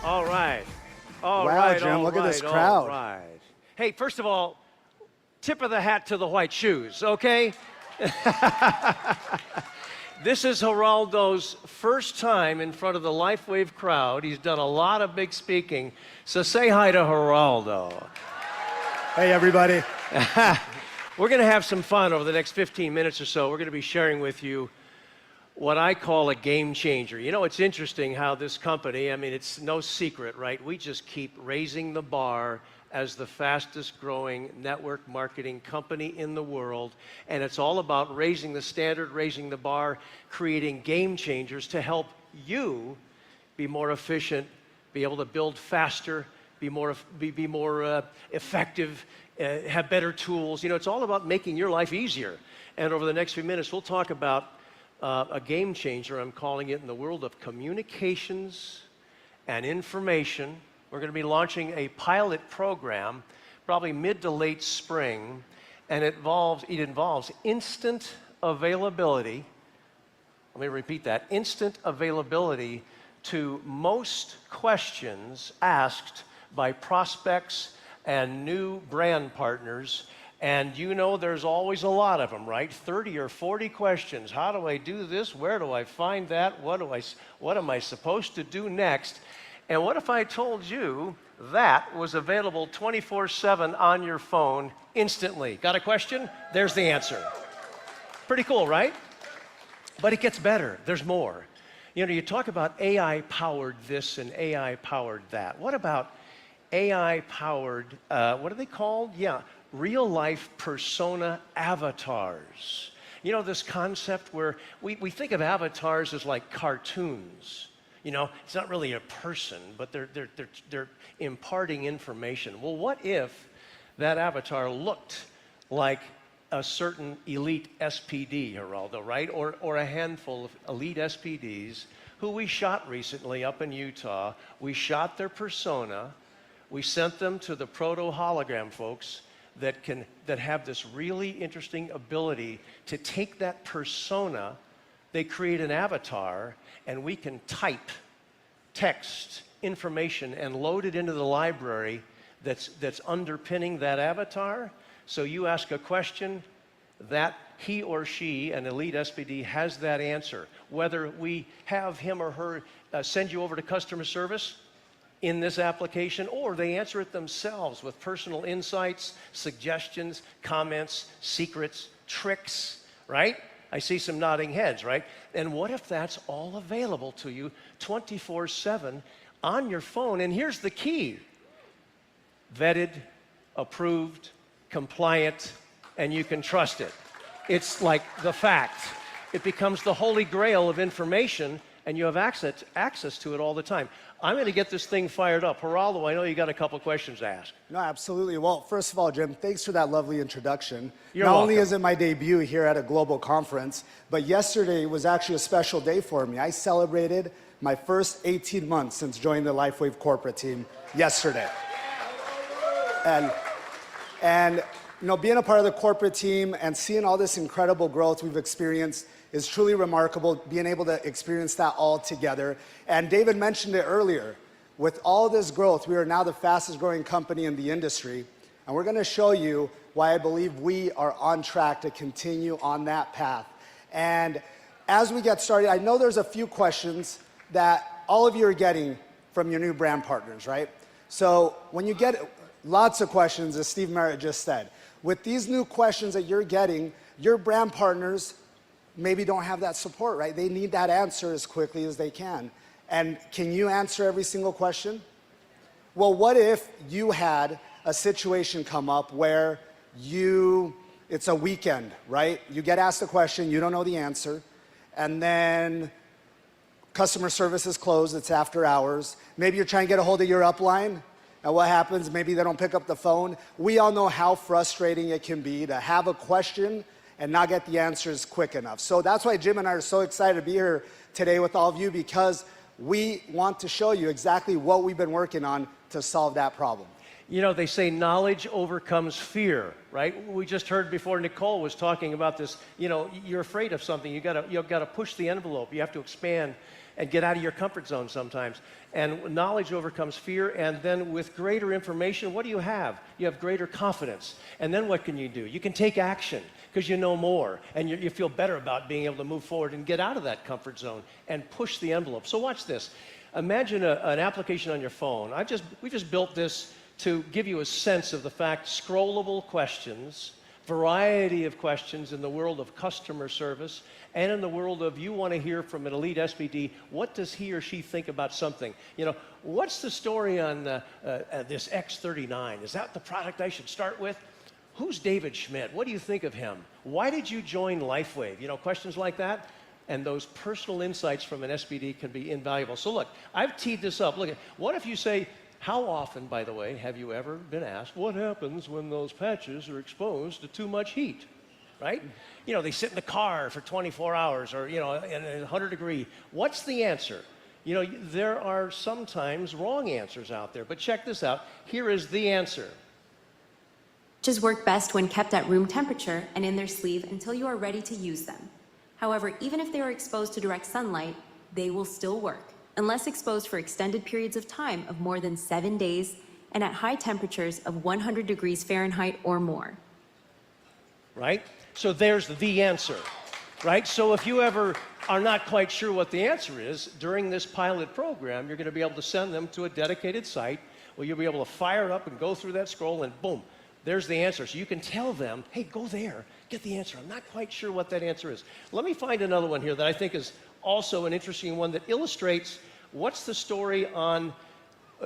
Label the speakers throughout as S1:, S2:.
S1: All right.
S2: Wow, Jim, look at this crowd.
S1: All right. Hey, first of all, tip of the hat to the white shoes, okay? This is Haroldo's first time in front of the LifeWave crowd. He's done a lot of big speaking, so say hi to Haroldo.
S2: Hey, everybody.
S1: We're going to have some fun over the next 15 minutes or so. We're going to be sharing with you what I call a game changer. You know, it's interesting how this company, I mean, it's no secret, right? We just keep raising the bar as the fastest growing network marketing company in the world. And it's all about raising the standard, raising the bar, creating game changers to help you be more efficient, be able to build faster, be more effective, have better tools. You know, it's all about making your life easier. And over the next few minutes, we'll talk about a game changer, I'm calling it, in the world of communications and information. We're going to be launching a pilot program, probably mid to late spring, and it involves instant availability. Let me repeat that, instant availability to most questions asked by prospects and new brand partners. And you know there's always a lot of them, right? 30 or 40 questions. How do I do this? Where do I find that? What am I supposed to do next? And what if I told you that was available 24/7 on your phone instantly? Got a question? There's the answer. Pretty cool, right? But it gets better. There's more. You know, you talk about AI-powered this and AI-powered that. What about AI-powered, what are they called? Yeah, real-life persona avatars. You know, this concept where we think of avatars as like cartoons. You know, it's not really a person, but they're imparting information. Well, what if that avatar looked like a certain elite SPD, Haroldo, right? Or a handful of elite SPDs who we shot recently up in Utah. We shot their persona. We sent them to the proto-hologram folks that have this really interesting ability to take that persona, they create an avatar, and we can type text information and load it into the library that's underpinning that avatar. So you ask a question, that he or she, an elite SPD, has that answer. Whether we have him or her send you over to customer service in this application, or they answer it themselves with personal insights, suggestions, comments, secrets, tricks, right? I see some nodding heads, right? And what if that's all available to you 24/7 on your phone? And here's the key: vetted, approved, compliant, and you can trust it. It's like the fact. It becomes the holy grail of information, and you have access to it all the time. I'm going to get this thing fired up. Haroldo, I know you got a couple questions to ask.
S2: No, absolutely. Well, first of all, Jim, thanks for that lovely introduction.
S1: You're
S2: Not
S1: welcome.
S2: only is it my debut here at a global conference, but yesterday was actually a special day for me. I celebrated my first 18 months since joining the LifeWave corporate team yesterday. And you know, being a part of the corporate team and seeing all this incredible growth we've experienced is truly remarkable, being able to experience that all together. And David mentioned it earlier. With all this growth, we are now the fastest growing company in the industry. And we're gonna show you why I believe we are on track to continue on that path. And as we get started, I know there's a few questions that all of you are getting from your new brand partners, right? So when you get lots of questions, as Steve Merritt just said, with these new questions that you're getting, your brand partners maybe don't have that support, right? They need that answer as quickly as they can. And can you answer every single question? Well, what if you had a situation come up where it's a weekend, right? You get asked a question, you don't know the answer, and then customer service is closed, it's after hours. Maybe you're trying to get a hold of your upline, and what happens? Maybe they don't pick up the phone. We all know how frustrating it can be to have a question and not get the answers quick enough. So that's why Jim and I are so excited to be here today with all of you, because we want to show you exactly what we've been working on to solve that problem.
S1: You know, they say knowledge overcomes fear, right? We just heard before Nicole was talking about this, you know, you're afraid of something, you've got to push the envelope, you have to expand and get out of your comfort zone sometimes. And knowledge overcomes fear, and then with greater information, what do you have? You have greater confidence. And then what can you do? You can take action because you know more, and you feel better about being able to move forward and get out of that comfort zone and push the envelope. So watch this. Imagine an application on your phone. We just built this to give you a sense of the fact scrollable questions, variety of questions in the world of customer service and in the world of you want to hear from an elite SPD, what does he or she think about something? You know, what's the story on this X39? Is that the product I should start with? Who's David Schmidt? What do you think of him? Why did you join LifeWave? You know, questions like that. And those personal insights from an SPD can be invaluable. So look, I've teed this up. Look, what if you say, how often, by the way, have you ever been asked, what happens when those patches are exposed to too much heat, right? You know, they sit in the car for 24 hours or, you know, in 100 degree. What's the answer? You know, there are sometimes wrong answers out there, but check this out. Here is the answer.
S3: Patches work best when kept at room temperature and in their sleeve until you are ready to use them. However, even if they are exposed to direct sunlight, they will still work, unless exposed for extended periods of time of more than 7 days and at high temperatures of 100 degrees Fahrenheit or more.
S1: Right? So there's the answer, right? So if you ever are not quite sure what the answer is, during this pilot program, you're going to be able to send them to a dedicated site where you'll be able to fire it up and go through that scroll and boom, there's the answer. So you can tell them, hey, go there, get the answer. I'm not quite sure what that answer is. Let me find another one here that I think is also an interesting one that illustrates what's the story on,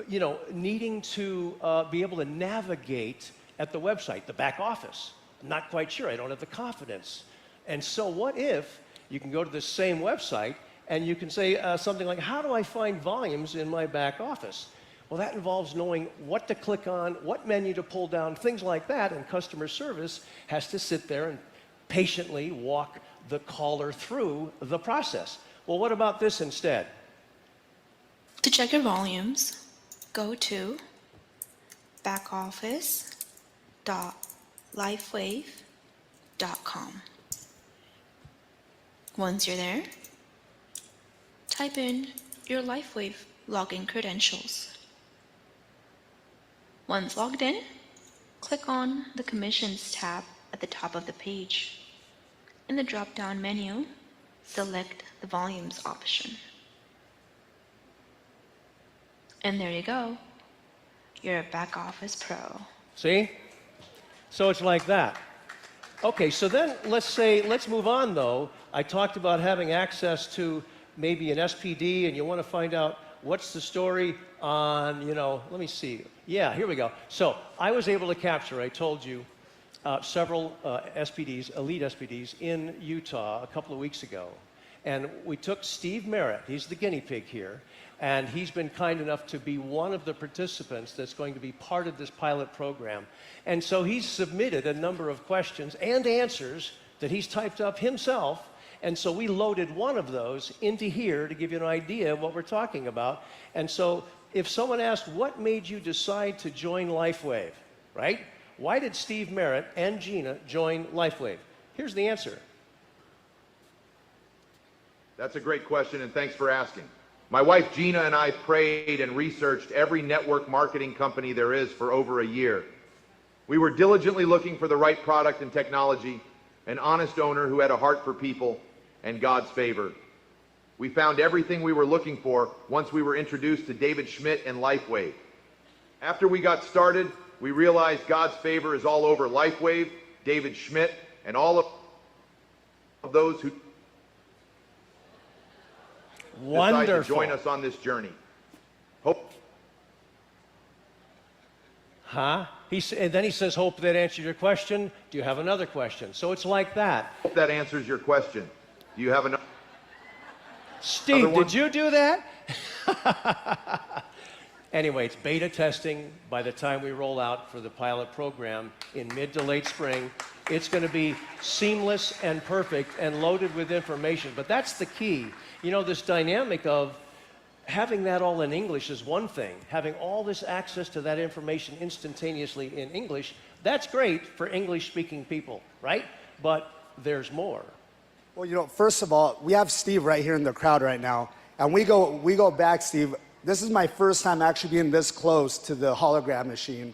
S1: you know, needing to be able to navigate at the website, the back office. I'm not quite sure. I don't have the confidence. And so what if you can go to this same website and you can say something like, how do I find volumes in my back office? Well, that involves knowing what to click on, what menu to pull down, things like that, and customer service has to sit there and patiently walk the caller through the process. Well, what about this instead?
S4: To check your volumes, go to backoffice.lifewave.com. Once you're there, type in your LifeWave login credentials. Once logged in, click on the Commissions tab at the top of the page. In the drop-down menu, select the Volumes option. And there you go. You're a back office pro.
S1: See? So it's like that. Okay, so then let's move on though. I talked about having access to maybe an SPD and you want to find out what's the story on, you know, let me see. Yeah, here we go. So I was able to capture, I told you, several SPDs, elite SPDs in Utah a couple of weeks ago. And we took Steve Merritt, he's the guinea pig here, and he's been kind enough to be one of the participants that's going to be part of this pilot program. And so he's submitted a number of questions and answers that he's typed up himself. And so we loaded one of those into here to give you an idea of what we're talking about. And so if someone asked, what made you decide to join LifeWave, right? Why did Steve Merritt and Gina join LifeWave? Here's the answer.
S5: That's a great question, and thanks for asking. My wife Gina and I prayed and researched every network marketing company there is for over a year. We were diligently looking for the right product and technology, an honest owner who had a heart for people, and God's favor. We found everything we were looking for once we were introduced to David Schmidt and LifeWave. After we got started, we realized God's favor is all over LifeWave, David Schmidt, and all of those who decide to join us on this journey. Hope.
S1: And then he says, hope that answered your question. Do you have another question? So it's like that.
S5: Hope that answers your question. Do you have another?
S1: Steve, did you do that? Anyway, it's beta testing. By the time we roll out for the pilot program in mid to late spring, it's going to be seamless and perfect and loaded with information. But that's the key. You know, this dynamic of having that all in English is one thing. Having all this access to that information instantaneously in English, that's great for English-speaking people, right? But there's more.
S2: Well, you know, first of all, we have Steve right here in the crowd right now. And we go back, Steve. This is my first time actually being this close to the hologram machine.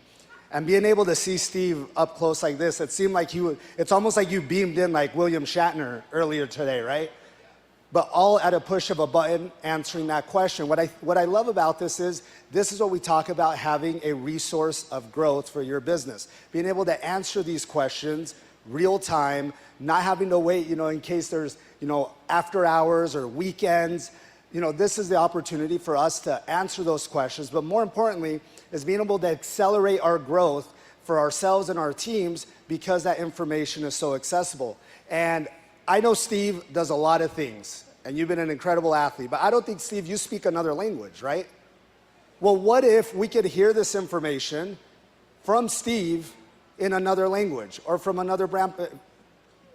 S2: And being able to see Steve up close like this, it seemed like it's almost like you beamed in like William Shatner earlier today, right? But all at a push of a button answering that question. What I love about this is what we talk about, having a resource of growth for your business. Being able to answer these questions real time, not having to wait, in case there's, after hours or weekends. This is the opportunity for us to answer those questions. But more importantly, is being able to accelerate our growth for ourselves and our teams because that information is so accessible. And I know Steve does a lot of things, and you've been an incredible athlete, but I don't think, Steve, you speak another language, right? Well, what if we could hear this information from Steve in another language, or from another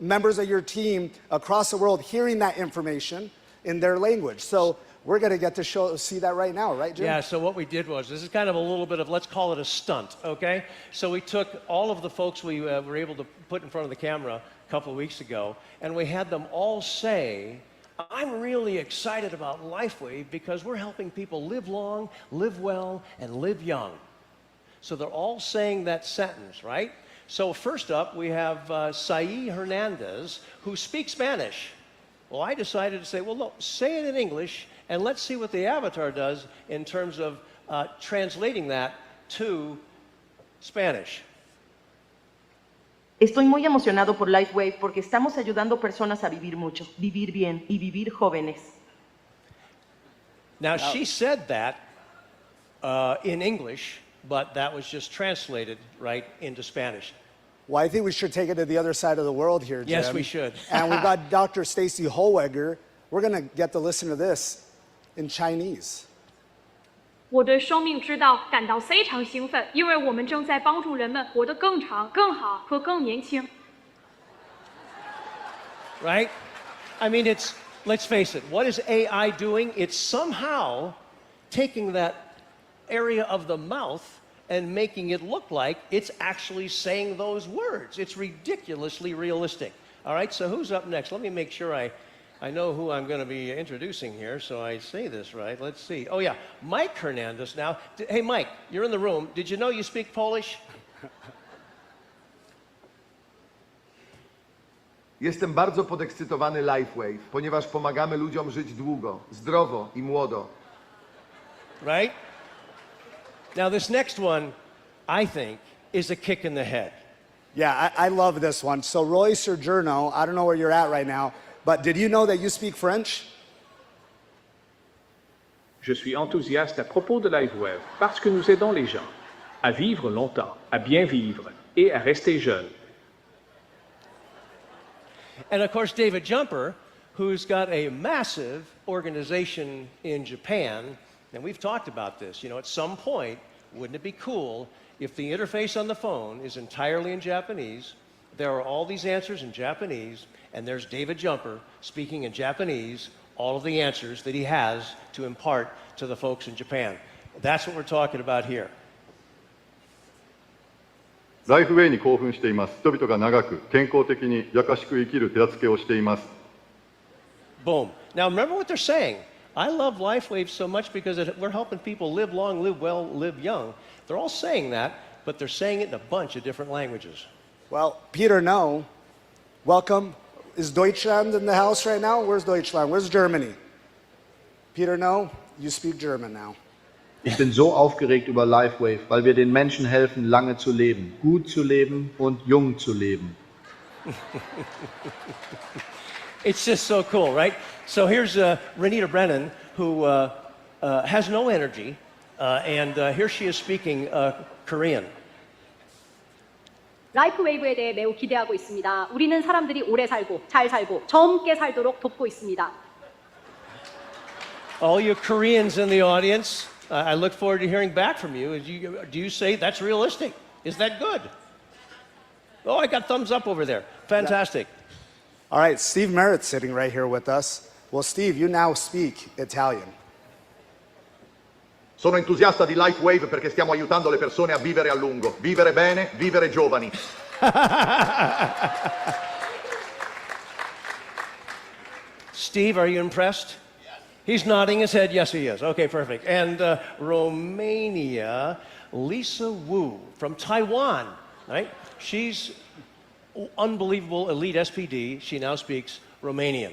S2: members of your team across the world hearing that information in their language? So we're going to get to see that right now, right, Jim?
S1: Yeah, so what we did was, this is kind of a little bit of, let's call it a stunt, okay? So we took all of the folks we were able to put in front of the camera a couple of weeks ago, and we had them all say, I'm really excited about LifeWave because we're helping people live long, live well, and live young. So they're all saying that sentence, right? So first up, we have Sai Hernandez, who speaks Spanish. Well, I decided to say, well, no, say it in English, and let's see what the avatar does in terms of translating that to Spanish.
S6: Estoy muy emocionado por LifeWave porque estamos ayudando personas a vivir mucho, vivir bien y vivir jóvenes.
S1: Now, she said that in English, but that was just translated right into Spanish.
S2: Well, I think we should take it to the other side of the world here, Jim.
S1: Yes, we should.
S2: And we've got Dr. Stacy Holweger. We're going to get to listen to this in Chinese.
S7: 我对生命之道感到非常兴奋，因为我们正在帮助人们活得更长、更好和更年轻。
S1: Right? I mean, let's face it, what is AI doing? It's somehow taking that area of the mouth and making it look like it's actually saying those words. It's ridiculously realistic. All right, so who's up next? Let me make sure I know who I'm going to be introducing here, so I say this right. Let's see. Oh, yeah, Mike Hernandez now. Hey, Mike, you're in the room. Did you know you speak Polish?
S8: Jestem bardzo podekscytowany LifeWave, ponieważ pomagamy ludziom żyć długo, zdrowo i młodo.
S1: Right? Now, this next one, I think, is a kick in the head.
S2: Yeah, I love this one. So Roy Sergiorno, I don't know where you're at right now, but did you know that you speak French?
S9: Je suis enthousiaste à propos de LifeWave parce que nous aidons les gens à vivre longtemps, à bien vivre et à rester jeunes.
S1: And of course, David Jumper, who's got a massive organization in Japan, and we've talked about this, at some point, wouldn't it be cool if the interface on the phone is entirely in Japanese, there are all these answers in Japanese, and there's David Jumper speaking in Japanese, all of the answers that he has to impart to the folks in Japan. That's what we're talking about here.
S10: ライフウェイに興奮しています。人々が長く健康的に優しく生きる手助けをしています。
S1: Boom. Now remember what they're saying. I love LifeWave so much because we're helping people live long, live well, live young. They're all saying that, but they're saying it in a bunch of different languages.
S2: Well, Peter, no. Welcome. Is Deutschland in the house right now? Where's Deutschland? Where's Germany? Peter, no. You speak German now.
S11: Ich bin so aufgeregt über LifeWave, weil wir den Menschen helfen, lange zu leben, gut zu leben und jung zu leben.
S1: It's just so cool, right? So here's Renita Brennan, who has no energy, and here she is speaking Korean.
S12: 라이프웨이브에 대해 매우 기대하고 있습니다. 우리는 사람들이 오래 살고 잘 살고 젊게 살도록 돕고 있습니다.
S1: All you Koreans in the audience, I look forward to hearing back from you. Do you say that's realistic? Is that good? Oh, I got thumbs up over there. Fantastic.
S2: All right, Steve Merritt's sitting right here with us. Well, Steve, you now speak Italian.
S5: Sono entusiasta di LifeWave perché stiamo aiutando le persone a vivere a lungo, vivere bene, vivere giovani.
S1: Steve, are you impressed? He's nodding his head. Yes, he is. Okay, perfect. And Romania, Lisa Wu from Taiwan, right? She's unbelievable elite SPD. She now speaks Romanian.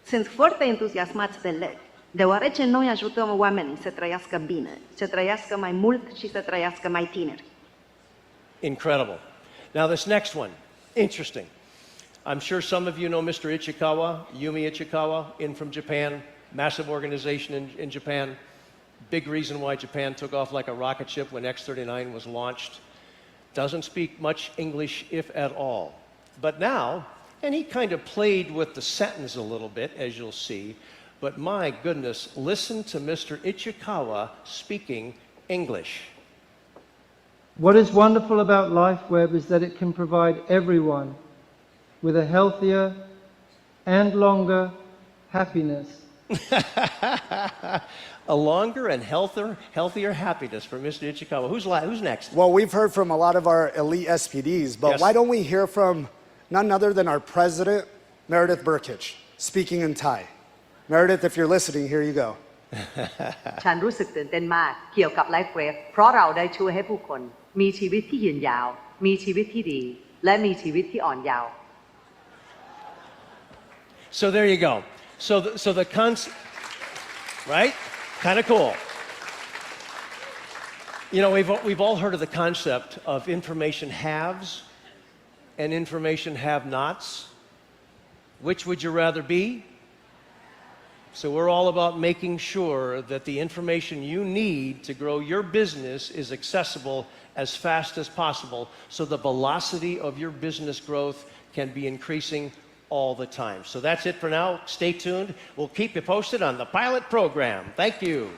S13: Sunt foarte entuziasmați de LED, deoarece noi ajutăm oamenii să trăiască bine, să trăiască mai mult și să trăiască mai tineri.
S1: Incredible. Now this next one, interesting. I'm sure some of you know Mr. Ichikawa, Yumi Ichikawa, in from Japan, massive organization in Japan. Big reason why Japan took off like a rocket ship when X-39 was launched. Doesn't speak much English, if at all. But now, and he kind of played with the sentence a little bit, as you'll see, but my goodness, listen to Mr. Ichikawa speaking English.
S14: What is wonderful about LifeWeb is that it can provide everyone with a healthier and longer happiness.
S1: A longer and healthier happiness for Mr. Ichikawa. Who's next?
S2: Well, we've heard from a lot of our elite SPDs, but
S1: Yes.
S2: why don't we hear from none other than our president, Meredith Burkich, speaking in Thai. Meredith, if you're listening, here you go.
S6: ฉันรู้สึกตื่นเต้นมากเกี่ยวกับ LifeWave เพราะเราได้ช่วยให้ผู้คนมีชีวิตที่ยืนยาว มีชีวิตที่ดี และมีชีวิตที่อ่อนเยาว์
S1: So there you go. So the concept, right? Kind of cool. You know, we've all heard of the concept of information haves and information have-nots. Which would you rather be? So we're all about making sure that the information you need to grow your business is accessible as fast as possible, so the velocity of your business growth can be increasing all the time. So that's it for now. Stay tuned. We'll keep you posted on the pilot program. Thank you.